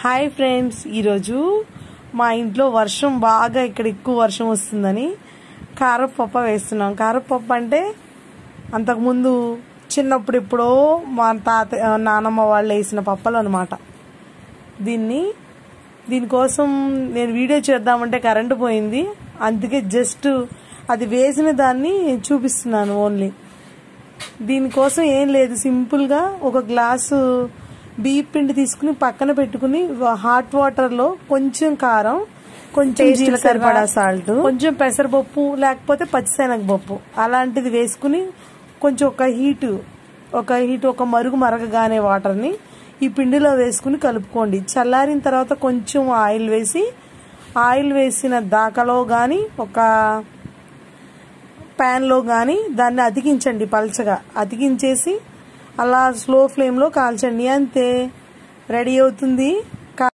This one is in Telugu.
హాయ్ ఫ్రెండ్స్, ఈరోజు మా ఇంట్లో వర్షం బాగా ఇక్కడ ఎక్కువ వర్షం వస్తుందని కారపప్పు వేస్తున్నాం. కారపప్పు అంటే అంతకుముందు చిన్నప్పుడు ఎప్పుడో మా నానమ్మ వాళ్ళు వేసిన పప్పలు అనమాట. దీనికోసం నేను వీడియో చేద్దామంటే కరెంటు పోయింది, అందుకే జస్ట్ అది వేసిన దాన్ని చూపిస్తున్నాను ఓన్లీ. దీనికోసం ఏం లేదు, సింపుల్గా ఒక గ్లాసు బియ్యం పిండి తీసుకుని పక్కన పెట్టుకుని హాట్ వాటర్లో కొంచెం కారం, కొంచెం జీలకర్ర, సాల్ట్, కొంచెం పెసరపప్పు లేకపోతే పచ్చిశనగపప్పు అలాంటిది వేసుకుని కొంచెం ఒక మరుగు మరగగానే వాటర్ని ఈ పిండిలో వేసుకుని కలుపుకోండి. చల్లారిన తర్వాత కొంచెం ఆయిల్ వేసిన దాకలో కానీ ఒక ప్యాన్లో కానీ దాన్ని అతికించండి, పల్చగా అతికించేసి అలా స్లో ఫ్లేమ్లో కాల్చండి. అంతే, రెడీ అవుతుంది.